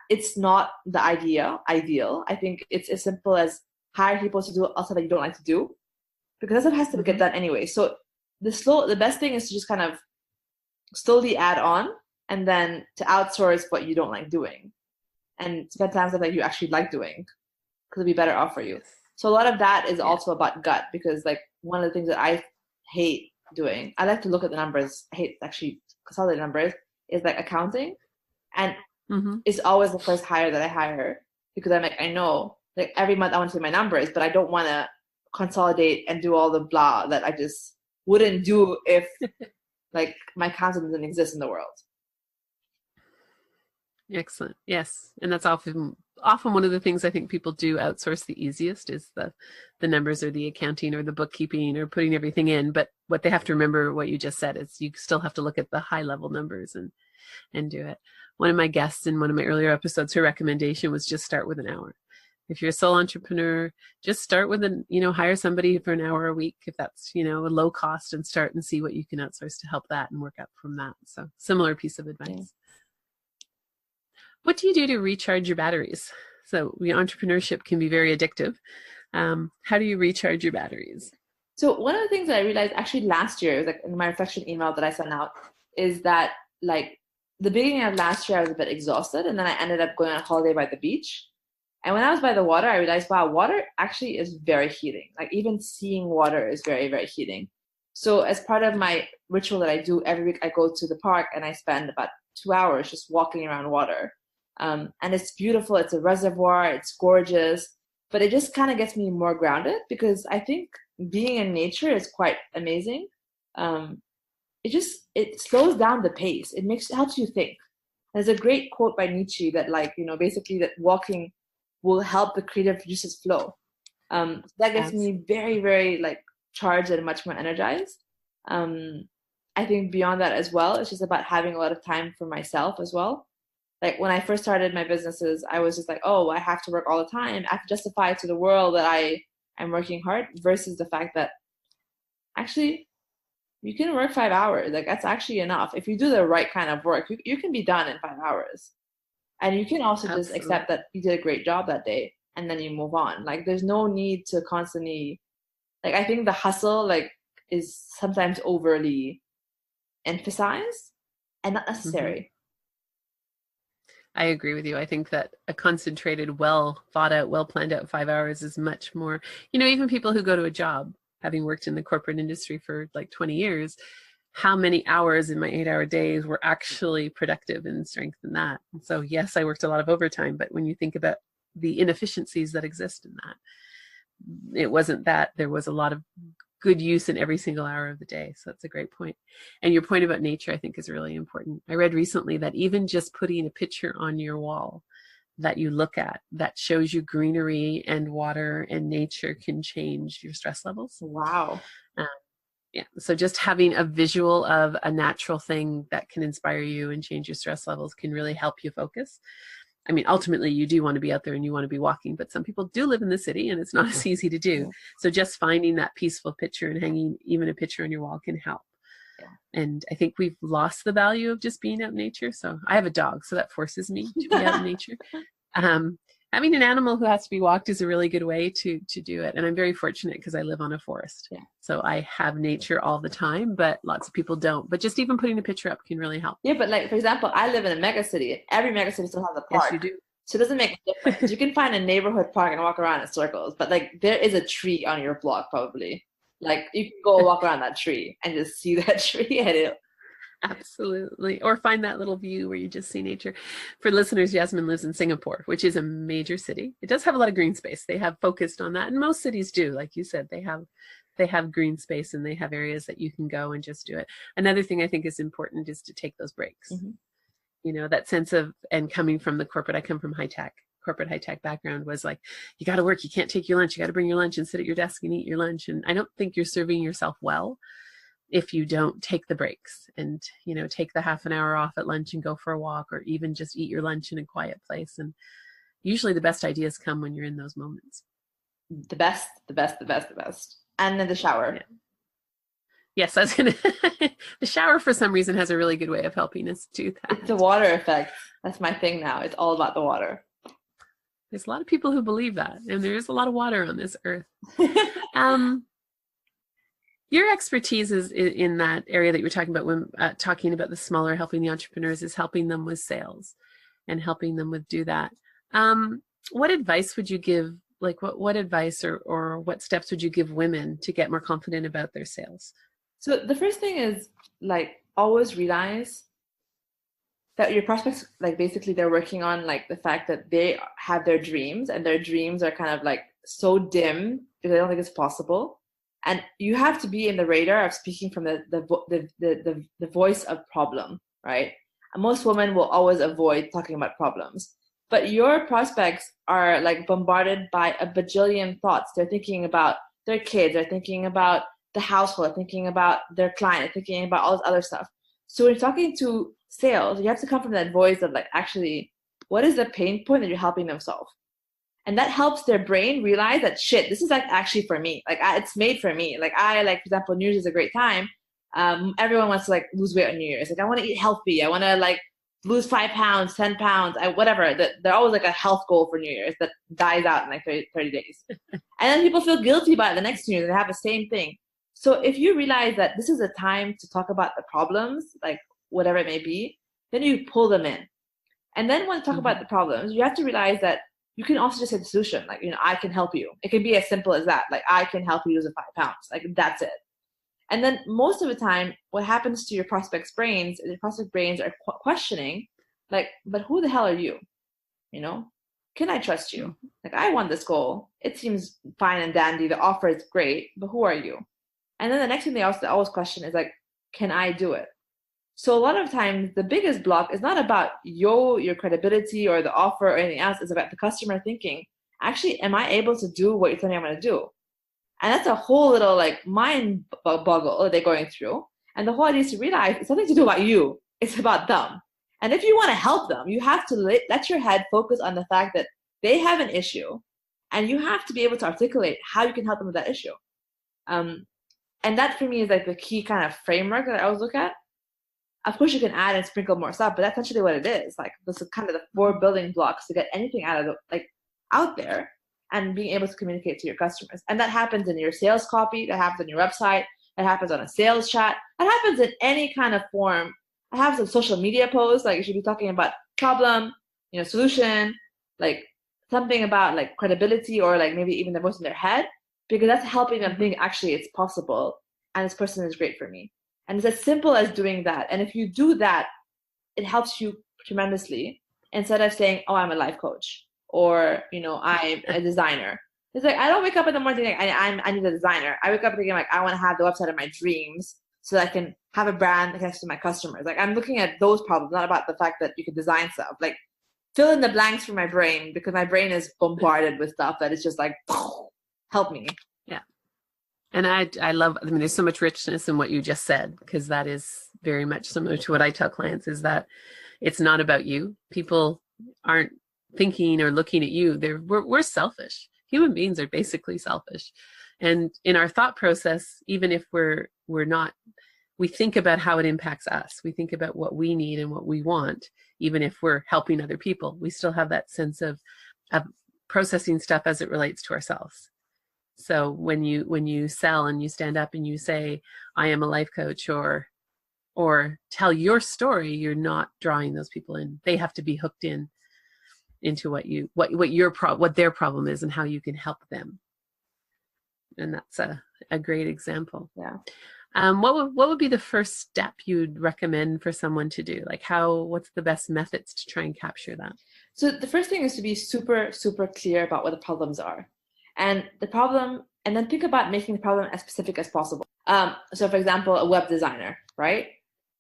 it's not the ideal. I think it's as simple as hire people to do also that you don't like to do, because that's what has to get done anyway. So the best thing is to just kind of slowly add on, and then to outsource what you don't like doing, and spend time that you actually like doing, because it'll be better off for you. So a lot of that is also about gut, because like one of the things that I hate doing, I like to look at the numbers. I hate actually consolidate numbers, is like accounting. And it's always the first hire that I hire, because I'm like, I know like every month I want to see my numbers, but I don't want to consolidate and do all the blah that I just wouldn't do if like my accountant doesn't exist in the world. Excellent. Yes. And that's often one of the things I think people do outsource the easiest is the numbers or the accounting or the bookkeeping or putting everything in. But what they have to remember, what you just said, is you still have to look at the high level numbers and do it. One of my guests in one of my earlier episodes, her recommendation was just start with an hour. If you're a sole entrepreneur, just start with hire somebody for an hour a week if that's, a low cost, and start and see what you can outsource to help that and work up from that. So similar piece of advice. What do you do to recharge your batteries? So entrepreneurship can be very addictive. How do you recharge your batteries? So one of the things that I realized actually last year, like in my reflection email that I sent out, is that like the beginning of last year I was a bit exhausted, and then I ended up going on holiday by the beach. And when I was by the water, I realized, wow, water actually is very healing. Like even seeing water is very, very healing. So as part of my ritual that I do every week, I go to the park and I spend about 2 hours just walking around water. And it's beautiful. It's a reservoir. It's gorgeous. But it just kind of gets me more grounded, because I think being in nature is quite amazing. It slows down the pace. It helps you think. There's a great quote by Nietzsche that basically that walking will help the creative juices flow. That gets me very, very charged and much more energized. I think beyond that as well, it's just about having a lot of time for myself as well. Like when I first started my businesses, I was just like, oh, I have to work all the time. I have to justify to the world that I'm working hard, versus the fact that actually you can work 5 hours. Like that's actually enough. If you do the right kind of work, you can be done in 5 hours. And you can also just accept that you did a great job that day and then you move on. Like there's no need to constantly, I think the hustle is sometimes overly emphasized and not necessary. Mm-hmm. I agree with you. I think that a concentrated, well thought out, well planned out 5 hours is much more, even people who go to a job, having worked in the corporate industry for 20 years, how many hours in my 8-hour days were actually productive and strengthen that. And so yes, I worked a lot of overtime, but when you think about the inefficiencies that exist in that, it wasn't that. There was a lot of good use in every single hour of the day. So that's a great point. And your point about nature, I think, is really important. I read recently that even just putting a picture on your wall that you look at that shows you greenery and water and nature can change your stress levels. Wow. Yeah. So just having a visual of a natural thing that can inspire you and change your stress levels can really help you focus. I mean, ultimately, you do want to be out there and you want to be walking, but some people do live in the city and it's not as easy to do. So just finding that peaceful picture and hanging even a picture on your wall can help. Yeah. And I think we've lost the value of just being out in nature. So I have a dog, so that forces me to be out in nature. Having an animal who has to be walked is a really good way to do it. And I'm very fortunate because I live on a forest. Yeah. So I have nature all the time, but lots of people don't. But just even putting a picture up can really help. Yeah, but for example, I live in a mega city. Every mega city still has a park. Yes, you do. So it doesn't make a difference. You can find a neighborhood park and walk around in circles, but there is a tree on your block probably. You can go walk around that tree and just see that tree and it. Absolutely. Or find that little view where you just see nature. For listeners, Yasmine lives in Singapore, which is a major city. It does have a lot of green space. They have focused on that. And most cities do, like you said, they have green space and they have areas that you can go and just do it. Another thing I think is important is to take those breaks. Mm-hmm. That sense of, and coming from the corporate, I come from corporate high tech background, was you got to work. You can't take your lunch. You got to bring your lunch and sit at your desk and eat your lunch. And I don't think you're serving yourself well if you don't take the breaks and, take the half an hour off at lunch and go for a walk, or even just eat your lunch in a quiet place. And usually the best ideas come when you're in those moments. The best. And then the shower. Yeah. Yes, I was going to, the shower for some reason has a really good way of helping us do that. It's the water effect. That's my thing now. It's all about the water. There's a lot of people who believe that, and there is a lot of water on this earth. Your expertise is in that area that you were talking about when talking about the smaller, helping the entrepreneurs, is helping them with sales and helping them with do that. What advice would you give? What advice or what steps would you give women to get more confident about their sales? So the first thing is always realize that your prospects, basically they're working on the fact that they have their dreams, and their dreams are kind of so dim because they don't think it's possible. And you have to be in the radar of speaking from the voice of problem, right? And most women will always avoid talking about problems. But your prospects are bombarded by a bajillion thoughts. They're thinking about their kids, they're thinking about the household, they're thinking about their client, they're thinking about all this other stuff. So when you're talking to sales, you have to come from that voice of actually, what is the pain point that you're helping them solve? And that helps their brain realize that shit, this is actually for me. It's made for me. For example, New Year's is a great time. Everyone wants to lose weight on New Year's. I want to eat healthy. I want to lose 5 pounds, 10 pounds, whatever. They're always like a health goal for New Year's that dies out in like 30 days. And then people feel guilty about it the next New Year. They have the same thing. So if you realize that this is a time to talk about the problems, like whatever it may be, then you pull them in. And then when you talk about the problems, you have to realize that you can also just say the solution. Like, I can help you. It can be as simple as that. Like, I can help you lose the 5 pounds. Like, that's it. And then most of the time, what happens to your prospects' brains is your prospect brains are questioning, like, but who the hell are you? Can I trust you? Like, I want this goal. It seems fine and dandy. The offer is great, but who are you? And then the next thing they always question is like, can I do it? So a lot of times the biggest block is not about your credibility or the offer or anything else. It's about the customer thinking, actually, am I able to do what you're telling me I'm going to do? And that's a whole little like mind boggle that they're going through. And the whole idea is to realize it's nothing to do about you. It's about them. And if you want to help them, you have to let your head focus on the fact that they have an issue, and you have to be able to articulate how you can help them with that issue. And that for me is like the key kind of framework that I always look at. Of course, you can add and sprinkle more stuff, but that's essentially what it is. Like, this is kind of the 4 building blocks to get anything out there and being able to communicate to your customers. And that happens in your sales copy, that happens on your website, that happens on a sales chat, that happens in any kind of form. It happens in social media posts. Like, you should be talking about problem, solution, like something about like credibility, or like maybe even the voice in their head, because that's helping them think, actually, it's possible, and this person is great for me. And it's as simple as doing that. And if you do that, it helps you tremendously, instead of saying, oh, I'm a life coach, or, I'm a designer. It's like, I don't wake up in the morning thinking, I need a designer. I wake up thinking, like, I want to have the website of my dreams so that I can have a brand that connects to my customers. Like, I'm looking at those problems, not about the fact that you can design stuff. Like, fill in the blanks for my brain, because my brain is bombarded with stuff that is just like, help me. Yeah. And I love, there's so much richness in what you just said, because that is very much similar to what I tell clients, is that it's not about you. People aren't thinking or looking at you. We're selfish. Human beings are basically selfish. And in our thought process, even if we're not, we think about how it impacts us. We think about what we need and what we want, even if we're helping other people. We still have that sense of processing stuff as it relates to ourselves. So when you sell and you stand up and you say, I am a life coach, or tell your story, you're not drawing those people in. They have to be hooked into what their problem is and how you can help them. And that's a great example. Yeah. What would be the first step you'd recommend for someone to do? Like, what's the best methods to try and capture that? So the first thing is to be super, super clear about what the problems are. And then think about making the problem as specific as possible. So for example, a web designer, right?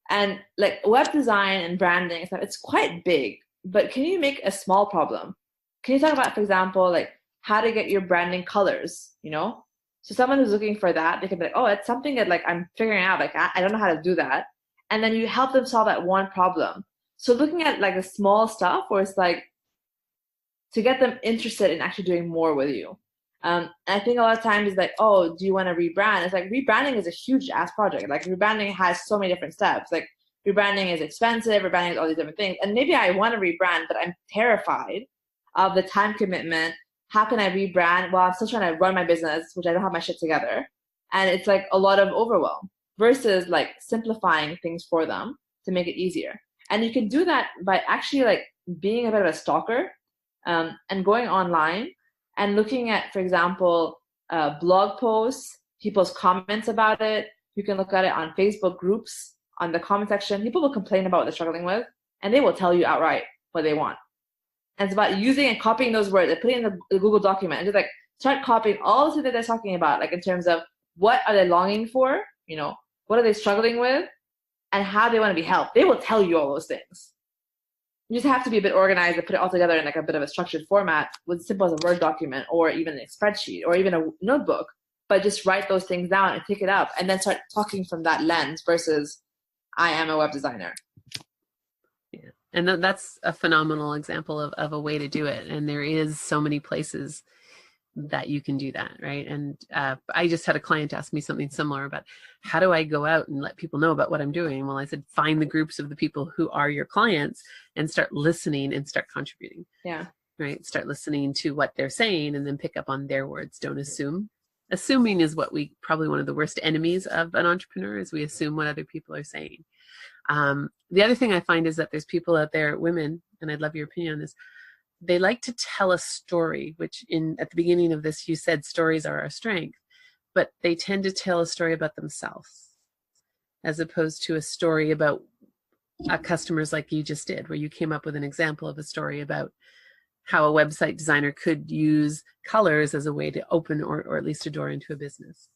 And like web design and branding and stuff, it's quite big, but can you make a small problem? Can you talk about, for example, like how to get your branding colors, So someone who's looking for that, they can be like, oh, it's something that like I'm figuring out, like I don't know how to do that. And then you help them solve that one problem. So looking at like the small stuff, where it's like to get them interested in actually doing more with you. And I think a lot of times it's like, oh, do you want to rebrand? It's like rebranding is a huge ass project. Like rebranding has so many different steps. Like rebranding is expensive, rebranding is all these different things. And maybe I want to rebrand, but I'm terrified of the time commitment. How can I rebrand while I'm still trying to run my business, which I don't have my shit together? And it's like a lot of overwhelm, versus like simplifying things for them to make it easier. And you can do that by actually like being a bit of a stalker, and going online and looking at, for example, blog posts, people's comments about it. You can look at it on Facebook groups, on the comment section. People will complain about what they're struggling with, and they will tell you outright what they want. And it's about using and copying those words and putting in the Google document, and just like start copying all the things that they're talking about, like in terms of what are they longing for, what are they struggling with, and how they want to be helped. They will tell you all those things. You just have to be a bit organized and put it all together in like a bit of a structured format, with simple as a Word document or even a spreadsheet or even a notebook. But just write those things down and pick it up, and then start talking from that lens, versus I am a web designer. Yeah. And that's a phenomenal example of a way to do it. And there is so many places that you can do that, right? And I just had a client ask me something similar about how do I go out and let people know about what I'm doing? Well, I said, find the groups of the people who are your clients and start listening and start contributing. Yeah. Right? Start listening to what they're saying and then pick up on their words. Don't assume. Assuming is what we probably one of the worst enemies of an entrepreneur is we assume what other people are saying. The other thing I find is that there's people out there, women, and I'd love your opinion on this. They like to tell a story, which at the beginning of this, you said stories are our strength, but they tend to tell a story about themselves as opposed to a story about customers like you just did, where you came up with an example of a story about how a website designer could use colors as a way to open or at least a door into a business.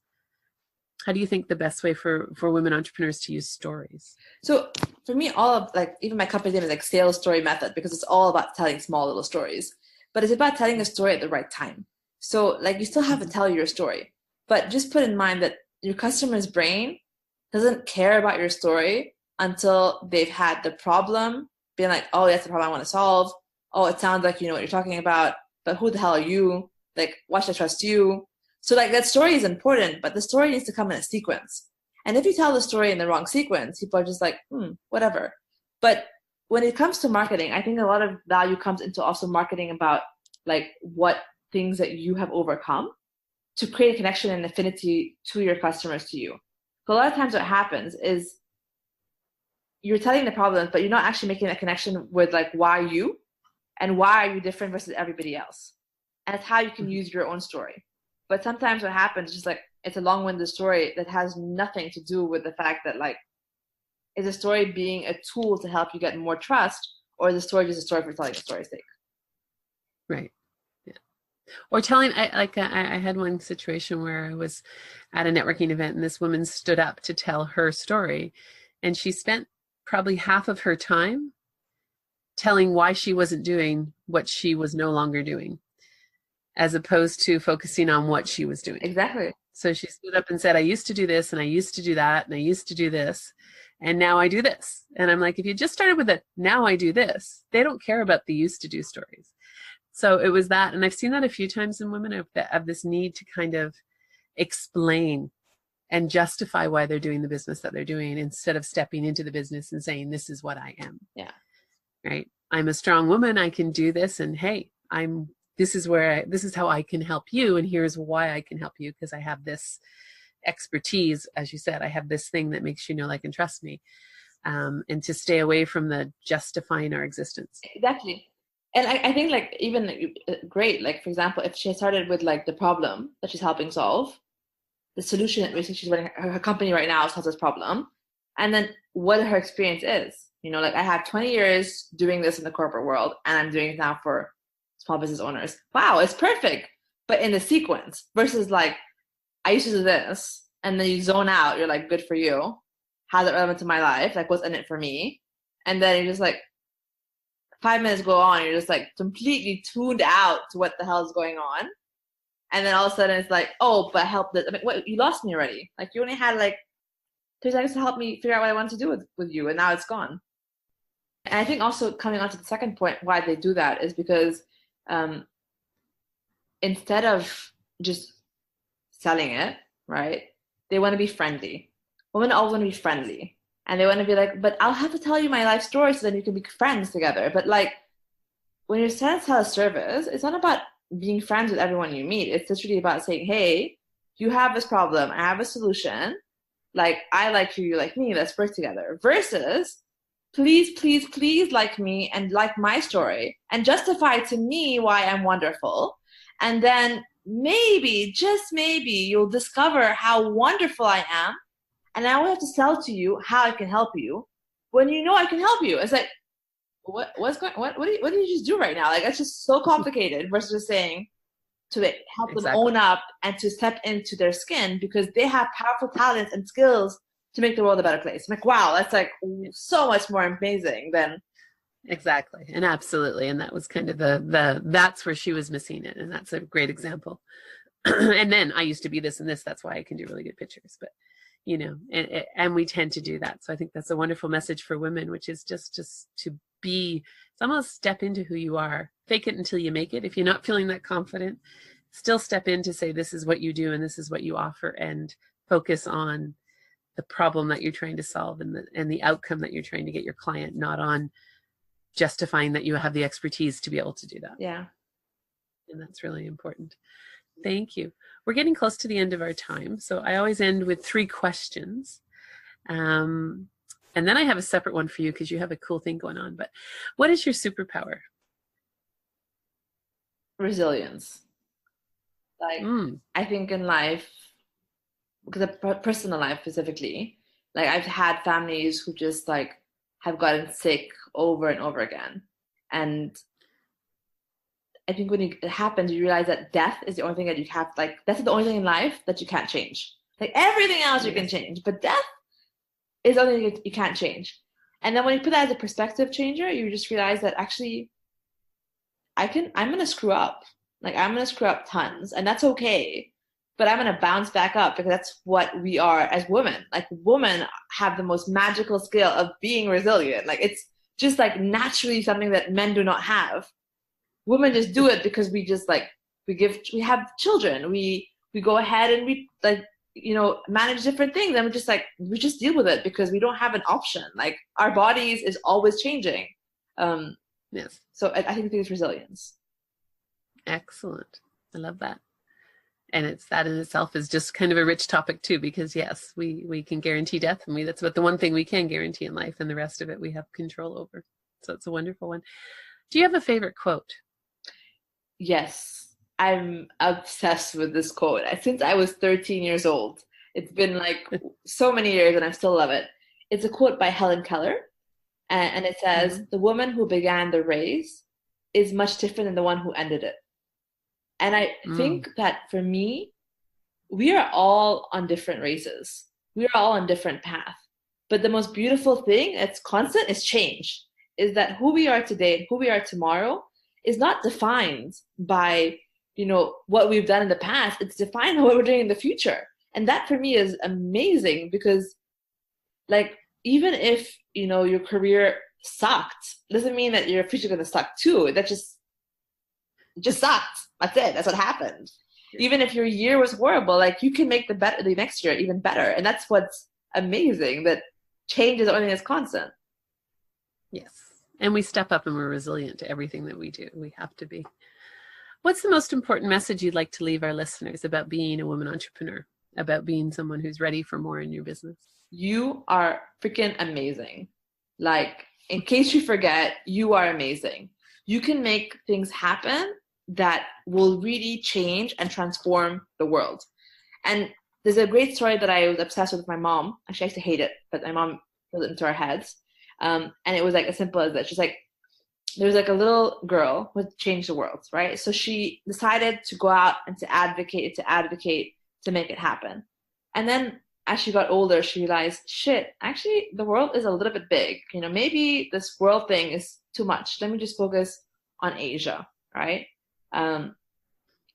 How do you think the best way for women entrepreneurs to use stories? So for me, all of even my company name is like sales story method, because it's all about telling small little stories, but it's about telling a story at the right time. So you still have to tell your story, but just put in mind that your customer's brain doesn't care about your story until they've had the problem, being like, oh, that's the problem I want to solve. Oh, it sounds like you know what you're talking about, but who the hell are you? Why should I trust you? So that story is important, but the story needs to come in a sequence. And if you tell the story in the wrong sequence, people are just like, whatever. But when it comes to marketing, I think a lot of value comes into also marketing about what things that you have overcome to create a connection and affinity to your customers, to you. So a lot of times what happens is you're telling the problems, but you're not actually making that connection with why you and why are you different versus everybody else. And it's how you can use your own story. But sometimes what happens is just it's a long-winded story that has nothing to do with the fact that is a story being a tool to help you get more trust, or is the story just a story for telling the story's sake? Right. Yeah. Or telling, I had one situation where I was at a networking event and this woman stood up to tell her story, and she spent probably half of her time telling why she wasn't doing what she was no longer doing, as opposed to focusing on what she was doing. Exactly. So she stood up and said, I used to do this and I used to do that and I used to do this and now I do this. And I'm like, if you just started with it, now I do this, they don't care about the used to do stories. So it was that. And I've seen that a few times in women of this need to kind of explain and justify why they're doing the business that they're doing instead of stepping into the business and saying, this is what I am. Yeah. Right. I'm a strong woman. I can do this. And hey, this is how I can help you. And here's why I can help you, because I have this expertise. As you said, I have this thing that makes you know, like, and trust me. And to stay away from the justifying our existence. Exactly. And I think even great, for example, if she started with the problem that she's helping solve, the solution that basically she's running her company right now solves this problem, and then what her experience is. I have 20 years doing this in the corporate world, and I'm doing it now for small business owners. Wow, it's perfect. But in the sequence versus I used to do this, and then you zone out. You're like, good for you. How's it relevant to my life? What's in it for me? And then you're just 5 minutes go on, you're just completely tuned out to what the hell is going on. And then all of a sudden it's oh, but help this. What, you lost me already. You only had 3 seconds to help me figure out what I wanted to do with you, and now it's gone. And I think also coming on to the second point, why they do that is because instead of just selling it, right, they want to be friendly. Women always want to be friendly. And they want to be but I'll have to tell you my life story so then you can be friends together. But when you're trying to sell a service, it's not about being friends with everyone you meet. It's literally about saying, hey, you have this problem, I have a solution. I like you, you like me, let's work together. Versus, please, please, please like me and like my story and justify to me why I'm wonderful. And then maybe, just maybe, you'll discover how wonderful I am. And I will have to sell to you how I can help you when you know I can help you. It's what did you just do right now? It's just so complicated versus just saying to help them own up and to step into their skin, because they have powerful talents and skills to make the world a better place. I'm wow, that's so much more amazing than. Exactly. And absolutely. And that was kind of that's where she was missing it. And that's a great example. And then I used to be this and this, that's why I can do really good pictures. But and we tend to do that. So I think that's a wonderful message for women, which is just to be, it's almost step into who you are, fake it until you make it. If you're not feeling that confident, still step in to say, this is what you do and this is what you offer, and focus on the problem that you're trying to solve and the outcome that you're trying to get your client, not on justifying that you have the expertise to be able to do that. Yeah. And that's really important. Thank you. We're getting close to the end of our time. So I always end with 3 questions. And then I have a separate one for you because you have a cool thing going on. But what is your superpower? Resilience. Like, I think in life, because of personal life specifically, like I've had families who just like have gotten sick over and over again. And I think when it happens, you realize that death is the only thing that you have, like, that's the only thing in life that you can't change. Like everything else you can change, but death is the only thing you can't change. And then when you put that as a perspective changer, you just realize that actually I'm going to screw up. Like I'm going to screw up tons, and that's okay. But I'm going to bounce back up because that's what we are as women. Like women have the most magical skill of being resilient. Like it's just like naturally something that men do not have. Women just do it because we just like, we have children. We go ahead and we like, you know, manage different things. And we just deal with it because we don't have an option. Like our bodies is always changing. Yes. So I think it's resilience. Excellent. I love that. And that in itself is just kind of a rich topic too, because yes, we can guarantee death, and that's about the one thing we can guarantee in life, and the rest of it we have control over. So it's a wonderful one. Do you have a favorite quote? Yes, I'm obsessed with this quote. Since I was 13 years old. It's been like so many years and I still love it. It's a quote by Helen Keller, and it says, "The woman who began the race is much different than the one who ended it." And I think that for me, we are all on different races. We are all on different paths. But the most beautiful thing that's constant is change, is that who we are today and who we are tomorrow is not defined by, you know, what we've done in the past. It's defined by what we're doing in the future. And that for me is amazing because, like, even if, you know, your career sucked, doesn't mean that your future is going to suck too. That just sucked. That's it. That's what happened. Even if your year was horrible, like you can make the next year even better. And that's what's amazing, that change is the only thing that's constant. Yes. And we step up and we're resilient to everything that we do. We have to be. What's the most important message you'd like to leave our listeners about being a woman entrepreneur, about being someone who's ready for more in your business? You are freaking amazing. Like, in case you forget, you are amazing. You can make things happen that will really change and transform the world. And there's a great story that I was obsessed with my mom. Actually, I used to hate it, but my mom put it into our heads. And it was like as simple as that. She's like, there's like a little girl who changed the world, right? So she decided to go out and to advocate to make it happen. And then as she got older, she realized, shit, actually the world is a little bit big. You know, maybe this world thing is too much. Let me just focus on Asia, right? And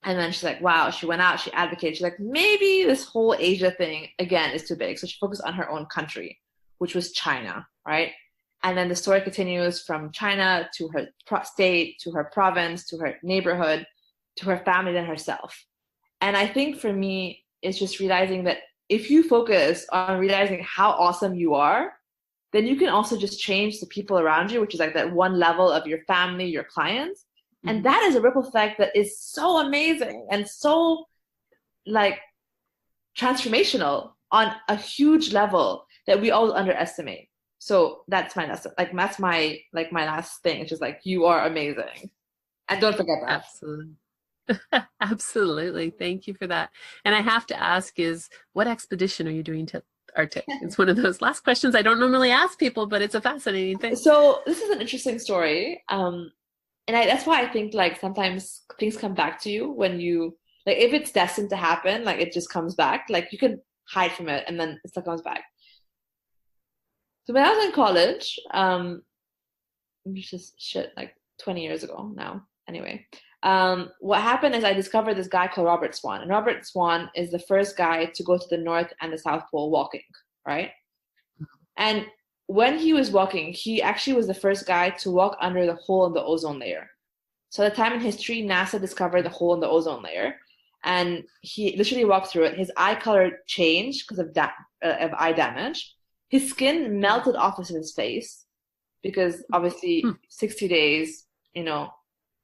then she's like, wow, she went out, she advocated. She's like, maybe this whole Asia thing, again, is too big. So she focused on her own country, which was China, right? And then the story continues from China to her state, to her province, to her neighborhood, to her family, and herself. And I think for me, it's just realizing that if you focus on realizing how awesome you are, then you can also just change the people around you, which is like that one level of your family, your clients. And that is a ripple effect that is so amazing and so like transformational on a huge level that we all underestimate. So that's my lesson. Like that's my last thing. It's just like, you are amazing. And don't forget that. Absolutely. Absolutely. Thank you for that. And I have to ask is, what expedition are you doing to Arctic? It's one of those last questions I don't normally ask people, but it's a fascinating thing. So this is an interesting story. And that's why I think like sometimes things come back to you when you, like if it's destined to happen, like it just comes back. Like you can hide from it and then it still comes back. So when I was in college, like 20 years ago now, anyway, what happened is I discovered this guy called Robert Swan. And Robert Swan is the first guy to go to the North and the South Pole walking, right? And when he was walking, he actually was the first guy to walk under the hole in the ozone layer. So at the time in history, NASA discovered the hole in the ozone layer. and he literally walked through it. His eye color changed because of eye damage. His skin melted off of his face because obviously 60 days,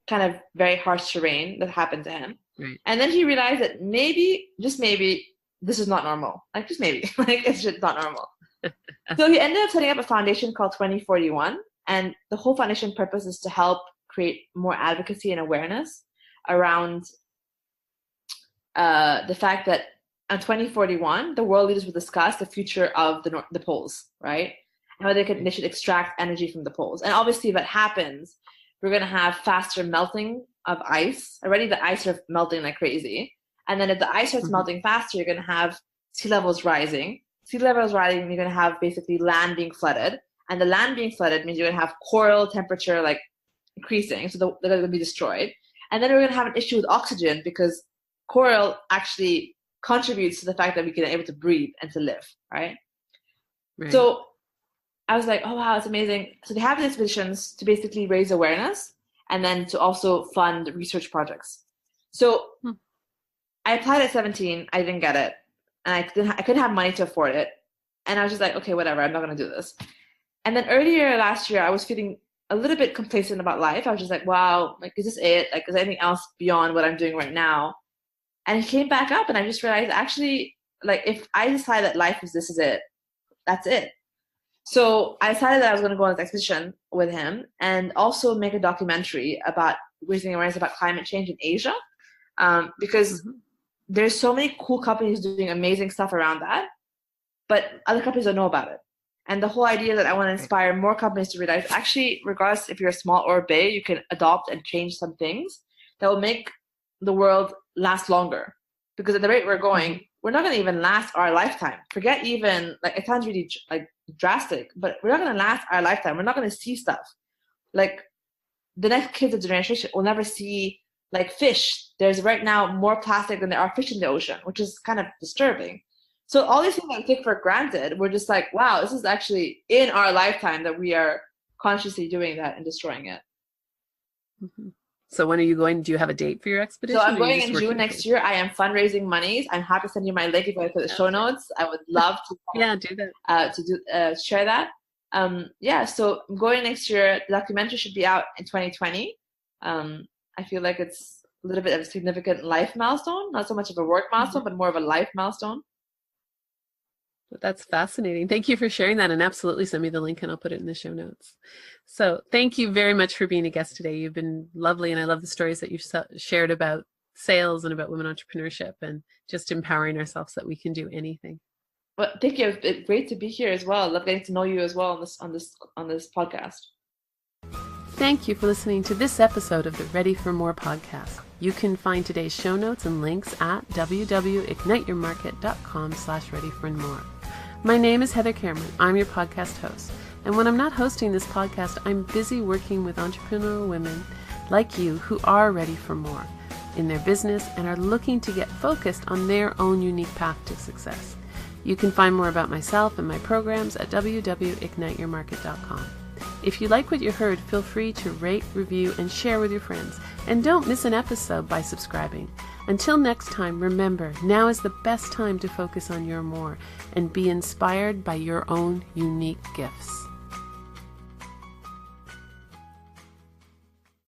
kind of very harsh terrain that happened to him. Right. And then he realized that maybe, just maybe, this is not normal. Like, just maybe, like, it's just not normal. So he ended up setting up a foundation called 2041. And the whole foundation purpose is to help create more advocacy and awareness around the fact that in 2041, the world leaders will discuss the future of the poles, right? And how they should extract energy from the poles. And obviously, if that happens, we're going to have faster melting of ice. Already the ice are melting like crazy. And then if the ice starts melting faster, you're going to have sea levels rising. Sea levels rising, you're going to have basically land being flooded. And the land being flooded means you're going to have coral temperature like increasing. So they're going to be destroyed. And then we're going to have an issue with oxygen because coral actually contributes to the fact that we can be able to breathe and to live, right? So I was like, oh, wow, it's amazing. So they have these expeditions to basically raise awareness and then to also fund research projects. So I applied at 17. I didn't get it. And I couldn't have money to afford it. And I was just like, okay, whatever. I'm not going to do this. And then earlier last year, I was feeling a little bit complacent about life. I was just like, wow, like, is this it? Like, is there anything else beyond what I'm doing right now? And it came back up and I just realized actually, like, if I decide that life is this is it, that's it. So I decided that I was going to go on this expedition with him and also make a documentary about raising awareness about climate change in Asia, because there's so many cool companies doing amazing stuff around that, but other companies don't know about it. And the whole idea that I want to inspire more companies to realize, actually, regardless if you're small or big, you can adopt and change some things that will make the world last longer. Because at the rate we're going, we're not going to even last our lifetime. Forget even, like, it sounds really like drastic, but we're not going to last our lifetime. We're not going to see stuff. Like, the next kids of generation will never see, like, fish. There's right now more plastic than there are fish in the ocean, which is kind of disturbing. So all these things that we take for granted, we're just like, wow, this is actually in our lifetime that we are consciously doing that and destroying it. So when are you going? Do you have a date for your expedition? So I'm going in June next year. I am fundraising monies. I'm happy to send you my link if you want to put the show notes. I would love to. Do that. Share that. So I'm going next year. The documentary should be out in 2020. I feel like it's a little bit of a significant life milestone, not so much of a work milestone, but more of a life milestone. That's fascinating. Thank you for sharing that, and absolutely send me the link and I'll put it in the show notes. So thank you very much for being a guest today. You've been lovely, and I love the stories that you've shared about sales and about women entrepreneurship and just empowering ourselves that we can do anything. Well, thank you. It's great to be here as well. I love getting to know you as well on this podcast. Thank you for listening to this episode of the Ready for More podcast. You can find today's show notes and links at www.igniteyourmarket.com/readyformore. My name is Heather Cameron. I'm your podcast host. And when I'm not hosting this podcast, I'm busy working with entrepreneurial women like you who are ready for more in their business and are looking to get focused on their own unique path to success. You can find more about myself and my programs at www.igniteyourmarket.com. If you like what you heard, feel free to rate, review, and share with your friends. And don't miss an episode by subscribing. Until next time, remember, now is the best time to focus on your more and be inspired by your own unique gifts.